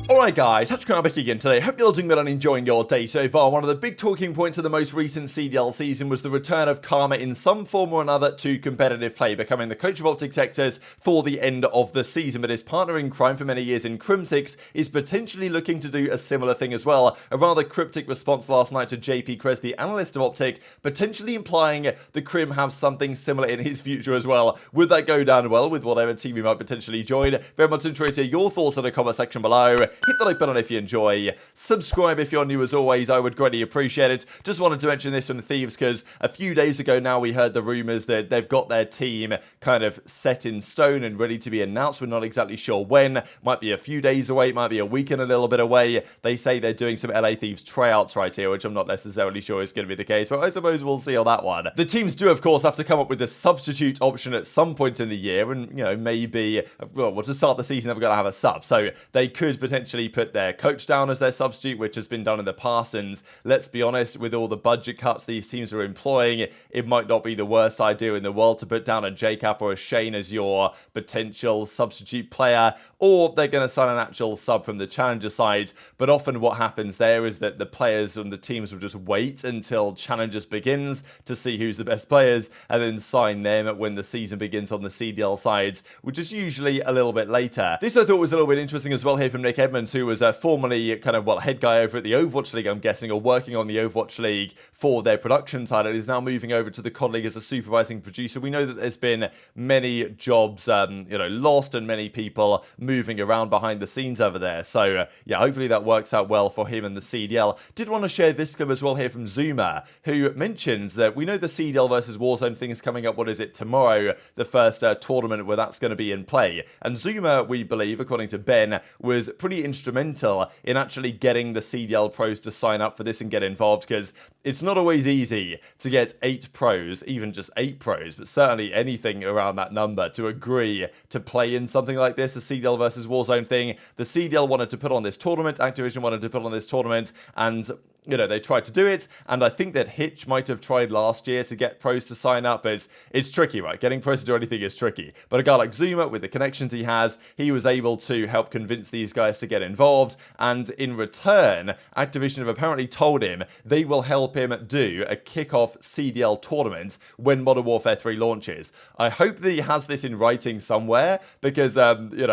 Alright guys, TacticalRab back again today. Hope you're all doing well and enjoying your day so far. One of the big talking points of the most recent CDL season was the return of Karma in some form or another to competitive play, becoming the coach of OpTic sectors for the end of the season. But his partner in crime for many years in Crimsix is potentially looking to do a similar thing as well. A rather cryptic response last night to JP Krez, the analyst of OpTic, potentially implying the Crim have something similar in his future as well. Would that go down well with whatever team he might potentially join? Very much interested to hear your thoughts in the comment section below. Hit the like button if you enjoy. Subscribe if you're new as always. I would greatly appreciate it. Just wanted to mention this from the Thieves because a few days ago now we heard the rumours that they've got their team kind of set in stone and ready to be announced. We're not exactly sure when. Might be a few days away. Might be a week and a little bit away. They say they're doing some LA Thieves tryouts right here, which I'm not necessarily sure is going to be the case, but I suppose we'll see on that one. The teams do, of course, have to come up with a substitute option at some point in the year, and, you know, maybe, well, to start the season, they've got to have a sub, so they could potentially put their coach down as their substitute, which has been done in the past, and let's be honest, with all the budget cuts these teams are employing, it might not be the worst idea in the world to put down a JCap or a Shane as your potential substitute player, or they're going to sign an actual sub from the challenger side. But often what happens there is that the players and the teams will just wait until challengers begins to see who's the best players and then sign them when the season begins on the CDL side, which is usually a little bit later. This I thought was a little bit interesting as well here from Nick Edmonds, who was formerly kind of, well, head guy over at the Overwatch League, I'm guessing, or working on the Overwatch League for their production side, and is now moving over to the COD League as a supervising producer. We know that there's been many jobs, lost and many people moving around behind the scenes over there. So, yeah, hopefully that works out well for him and the CDL. Did want to share this clip as well here from ZooMaa, who mentions that we know the CDL versus Warzone thing is coming up, what is it, tomorrow, the first tournament where that's going to be in play. And ZooMaa, we believe, according to Ben, was pretty instrumental in actually getting the CDL pros to sign up for this and get involved, because it's not always easy to get 8 pros, even just 8 pros, but certainly anything around that number, to agree to play in something like this, a CDL versus Warzone thing. The CDL wanted to put on this tournament, Activision wanted to put on this tournament, and, you know, they tried to do it, and I think that Hitch might have tried last year to get pros to sign up, but it's tricky, right? Getting pros to do anything is tricky. But a guy like ZooMaa, with the connections he has, he was able to help convince these guys to get involved, and in return, Activision have apparently told him they will help him do a kickoff CDL tournament when Modern Warfare 3 launches. I hope that he has this in writing somewhere, because, you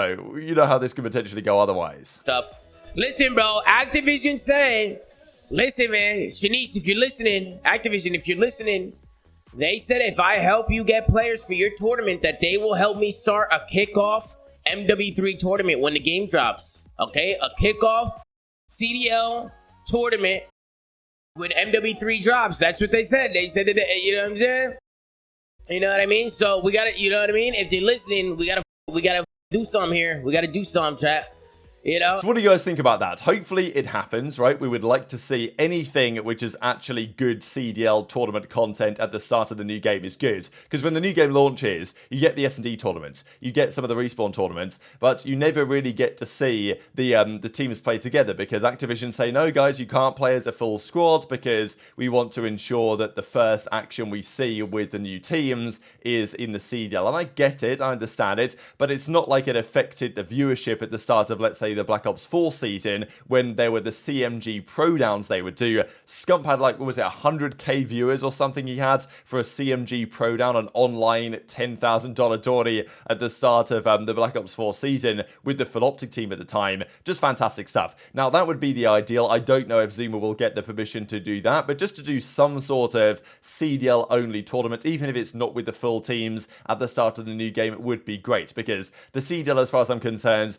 know how this could potentially go otherwise. Stuff. Listen, bro, Activision said, listen, man, Shanice, if you're listening, Activision, if you're listening, they said if I help you get players for your tournament, that they will help me start a kickoff MW3 tournament when the game drops. Okay, a kickoff CDL tournament when MW3 drops. That's what they said. They said that, you know what I'm saying? You know what I mean? So we gotta, you know what I mean? If they're listening, we gotta do something here. We gotta do something, chat. You know? So what do you guys think about that? Hopefully it happens, right? We would like to see anything which is actually good CDL tournament content at the start of the new game is good. Because when the new game launches, you get the S&D tournaments, you get some of the respawn tournaments, but you never really get to see the teams play together, because Activision say, no guys, you can't play as a full squad because we want to ensure that the first action we see with the new teams is in the CDL. And I get it, I understand it, but it's not like it affected the viewership at the start of, let's say, the Black Ops 4 season, when there were the CMG pro downs they would do. Scump had, like, what was it, 100k viewers or something he had for a CMG pro down, an online $10,000 tourney at the start of the Black Ops 4 season with the full OpTic team at the time. Just fantastic stuff. Now, that would be the ideal. I don't know if ZooMaa will get the permission to do that, but just to do some sort of CDL only tournament, even if it's not with the full teams at the start of the new game, it would be great, because the CDL, as far as I'm concerned,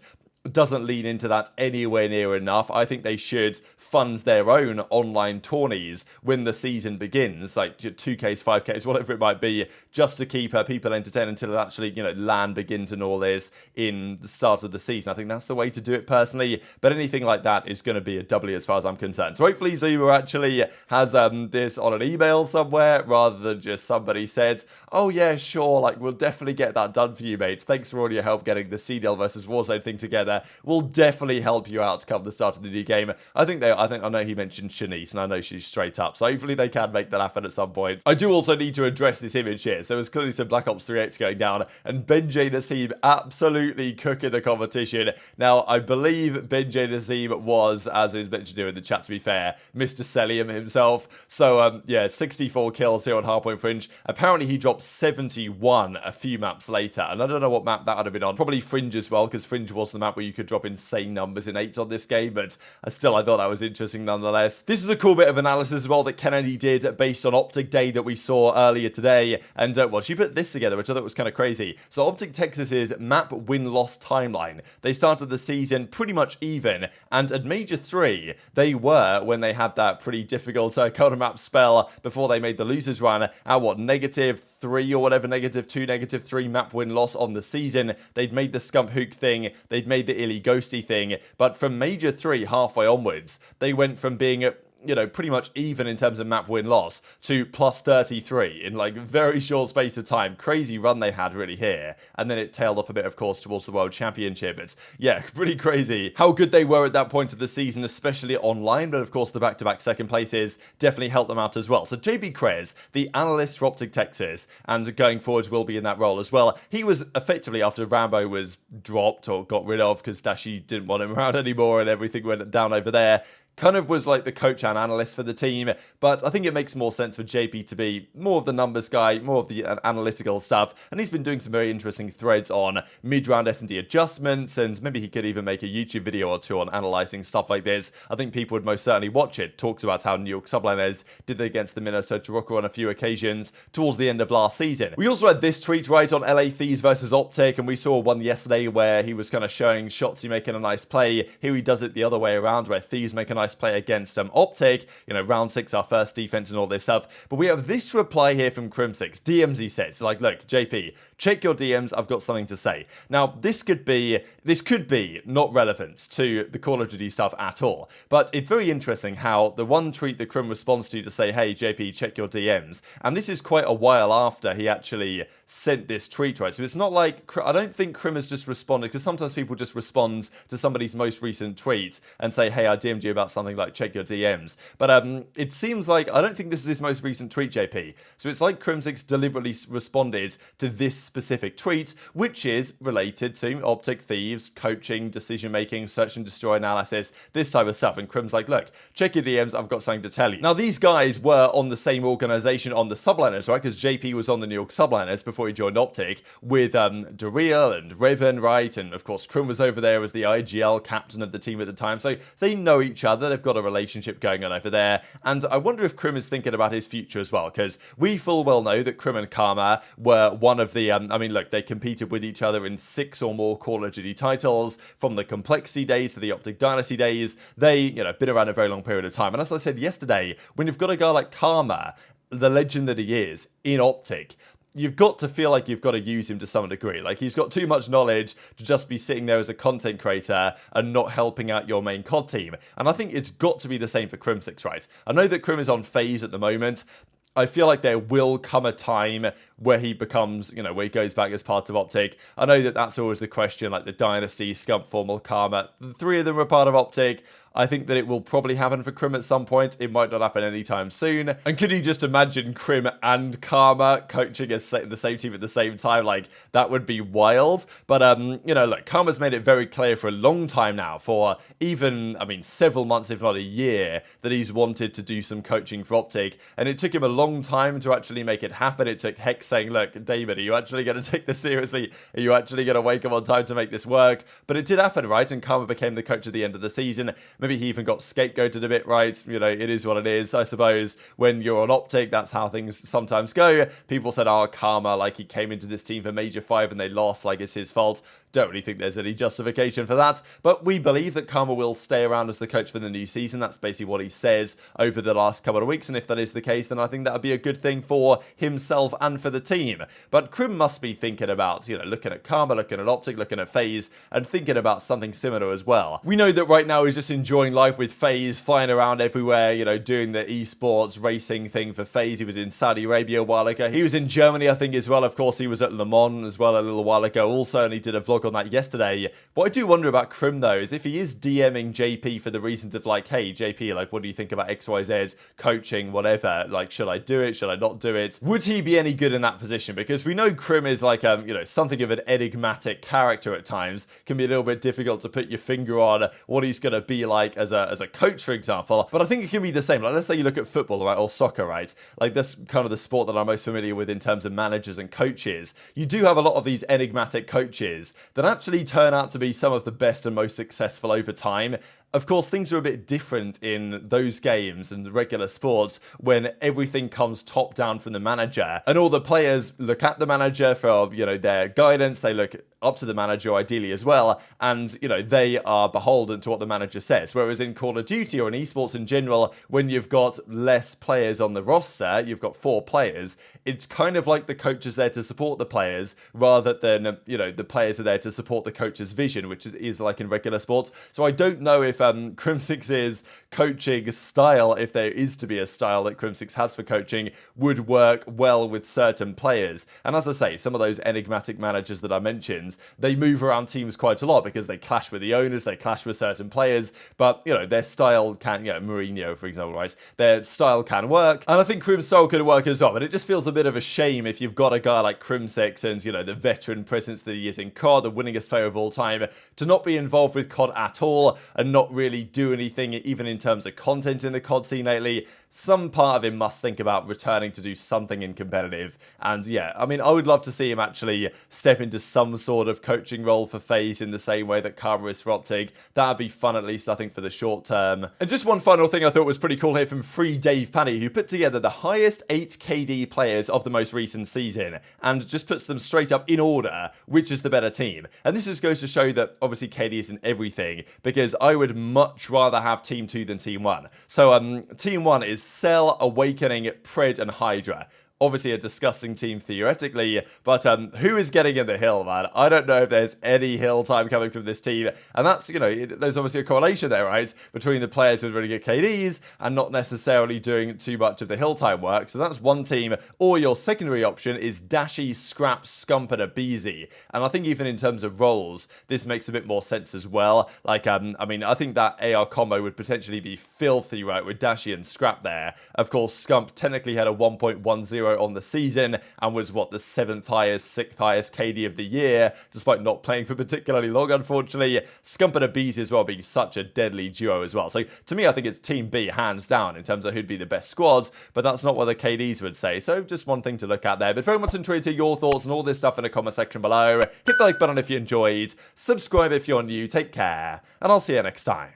doesn't lean into that anywhere near enough. I think they should fund their own online tourneys when the season begins, like 2Ks, 5Ks, whatever it might be, just to keep people entertained until it actually, LAN begins and all this in the start of the season. I think that's the way to do it personally, but anything like that is going to be a W as far as I'm concerned. So hopefully ZooMaa actually has this on an email somewhere, rather than just somebody said, oh yeah, sure, like, we'll definitely get that done for you, mate. Thanks for all your help getting the CDL versus Warzone thing together. together will definitely help you out come the start of the new game. I know he mentioned Shanice, and I know she's straight up, so hopefully they can make that happen at some point. I do also need to address this image here. So there was clearly some Black Ops 3X going down, and BenJNissim absolutely cooking the competition. Now, I believe BenJNissim was, as is mentioned here in the chat, to be fair, Mr. Cellium himself. So, yeah, 64 kills here on Hardpoint Fringe. Apparently, he dropped 71 a few maps later, and I don't know what map that would have been on. Probably Fringe as well, because Fringe was the map where you could drop insane numbers in 8 on this game, but still, I thought that was interesting nonetheless. This is a cool bit of analysis as well that Kennedy did based on OpTic Day that we saw earlier today, and, well, she put this together, which I thought was kind of crazy. So, OpTic Texas's map win-loss timeline. They started the season pretty much even, and at Major 3, they were, when they had that pretty difficult Coda map spell before they made the losers run, at what, -3 or whatever, -2, -3 map win-loss on the season. They'd made the Scump Hook thing, they'd made the Illy Ghosty thing, but from Major 3 halfway onwards, they went from being pretty much even in terms of map win-loss to +33 in like a very short space of time. Crazy run they had really here. And then it tailed off a bit, of course, towards the World Championship. It's, yeah, pretty crazy how good they were at that point of the season, especially online. But of course, the back-to-back second places definitely helped them out as well. So JB Krez, the analyst for OpTic Texas, and going forward will be in that role as well. He was effectively, after Rambo was dropped or got rid of because Dashy didn't want him around anymore and everything went down over there, kind of was like the coach and analyst for the team, but I think it makes more sense for JP to be more of the numbers guy, more of the analytical stuff, and he's been doing some very interesting threads on mid-round S&D adjustments, and maybe he could even make a YouTube video or two on analyzing stuff like this. I think people would most certainly watch it. Talks about how New York Subliners did against the Minnesota Rocker on a few occasions towards the end of last season. We also had this tweet right on LA Thieves versus OpTic, and we saw one yesterday where he was kind of showing Shotzzy making a nice play. Here he does it the other way around, where Thieves make a nice play against OpTic, round 6, our first defense and all this stuff. But we have this reply here from Crimsix. DMs he says, like, look, JP, check your DMs, I've got something to say. Now, this could be not relevant to the Call of Duty stuff at all, but it's very interesting how the one tweet that Crim responds to say, hey, JP, check your DMs, and this is quite a while after he actually sent this tweet, right? So it's not like, I don't think Crim has just responded, because sometimes people just respond to somebody's most recent tweet and say, hey, I DM'd you about something, like check your DMs. But it seems like, I don't think this is his most recent tweet, JP. So it's like Crimsix deliberately responded to this specific tweet, which is related to OpTic, Thieves, coaching, decision-making, search and destroy analysis, this type of stuff. And Crim's like, look, check your DMs, I've got something to tell you. Now, these guys were on the same organization on the Subliners, right? Because JP was on the New York Subliners before he joined OpTic with Dareal and Riven, right? And of course, Crim was over there as the IGL captain of the team at the time. So they know each other. They've got a relationship going on over there. And I wonder if Crim is thinking about his future as well, because we full well know that Crim and Karma were one of the, look, they competed with each other in 6 or more Call of Duty titles, from the Complexity days to the OpTic Dynasty days. They, been around a very long period of time. And as I said yesterday, when you've got a guy like Karma, the legend that he is, in OpTic, you've got to feel like you've got to use him to some degree. Like, he's got too much knowledge to just be sitting there as a content creator and not helping out your main COD team. And I think it's got to be the same for Crimsix, right? I know that Crim is on FaZe at the moment. I feel like there will come a time where he becomes, where he goes back as part of OpTic. I know that that's always the question, like the Dynasty, Scump, Formal, Karma. The 3 of them are part of OpTic. I think that it will probably happen for Crim at some point. It might not happen anytime soon. And can you just imagine Crim and Karma coaching the same team at the same time? Like, that would be wild. But, look, Karma's made it very clear for a long time now, for even, several months, if not a year, that he's wanted to do some coaching for OpTic. And it took him a long time to actually make it happen. It took Hex saying, look, David, are you actually going to take this seriously? Are you actually going to wake up on time to make this work? But it did happen, right? And Karma became the coach at the end of the season. Maybe he even got scapegoated a bit, right? It is what it is. I suppose when you're on OpTic, that's how things sometimes go. People said, oh, Karma, like, he came into this team for Major 5 and they lost, like, it's his fault. Don't really think there's any justification for that, but we believe that Karma will stay around as the coach for the new season. That's basically what he says over the last couple of weeks, and if that is the case, then I think that would be a good thing for himself and for the team. But Crim must be thinking about, looking at Karma, looking at OpTic, looking at FaZe, and thinking about something similar as well. We know that right now he's just enjoying enjoying life with FaZe, flying around everywhere, you know, doing the esports racing thing for FaZe. He was in Saudi Arabia a while ago. He was in Germany, I think, as well. Of course, he was at Le Mans as well a little while ago also, and he did a vlog on that yesterday. What I do wonder about Crim, though, is if he is DMing JP for the reasons of like, hey, JP, like, what do you think about XYZ, coaching, whatever? Like, should I do it? Should I not do it? Would he be any good in that position? Because we know Crim is like, you know, something of an enigmatic character at times. Can be a little bit difficult to put your finger on what he's going to be like as a coach, for example. But I think it can be the same. Like, let's say you look at football, right, or soccer, right? Like, that's kind of the sport that I'm most familiar with in terms of managers and coaches. You do have a lot of these enigmatic coaches that actually turn out to be some of the best and most successful over time. Of course, things are a bit different in those games and regular sports when everything comes top down from the manager and all the players look at the manager for, you know, their guidance. They look up to the manager ideally as well, and, you know, they are beholden to what the manager says. Whereas in Call of Duty or in esports in general, when you've got less players on the roster, you've got 4 players, it's kind of like the coach is there to support the players rather than, you know, the players are there to support the coach's vision, which is like in regular sports. So I don't know if Crimsix's coaching style, if there is to be a style that Crimsix has for coaching, would work well with certain players. And as I say, some of those enigmatic managers that I mentioned, they move around teams quite a lot because they clash with the owners, they clash with certain players, but, you know, their style can, you know, Mourinho, for example, right? Their style can work, and I think Crim's style could work as well, but it just feels a bit of a shame if you've got a guy like Crimsix and, you know, the veteran presence that he is in COD, the winningest player of all time, to not be involved with COD at all and not really do anything, even in terms of content in the COD scene lately. Some part of him must think about returning to do something in competitive. And yeah, I mean, I would love to see him actually step into some sort of coaching role for FaZe in the same way that Karma is for OpTic. That'd be fun, at least, I think, for the short term. And just one final thing I thought was pretty cool here from Free Dave Paddy, who put together the highest 8 KD players of the most recent season and just puts them straight up in order, which is the better team. And this just goes to show that obviously KD isn't everything, because I would much rather have Team 2 than Team 1. So Team 1 is Cell, Awakening, Pred, and HyDra. Obviously a disgusting team theoretically, but who is getting in the hill, man? I don't know if there's any hill time coming from this team, and that's, you know, there's obviously a correlation there, right, between the players with really good KDs and not necessarily doing too much of the hill time work. So that's one team. Or your secondary option is Dashy, Scrap, Scump, and aBeZy. And I think even in terms of roles, this makes a bit more sense as well. Like, I mean, I think that AR combo would potentially be filthy, right, with Dashy and Scrap there. Of course, Scump technically had a 1.10 on the season and was, what, the 7th highest, 6th highest KD of the year, despite not playing for particularly long, unfortunately. Scump and aBeZy as well being such a deadly duo as well. So to me, I think it's Team B hands down in terms of who'd be the best squads, but that's not what the KDs would say. So just one thing to look at there. But very much enjoyed to your thoughts and all this stuff in the comment section below. Hit the like button if you enjoyed, subscribe if you're new, take care, and I'll see you next time.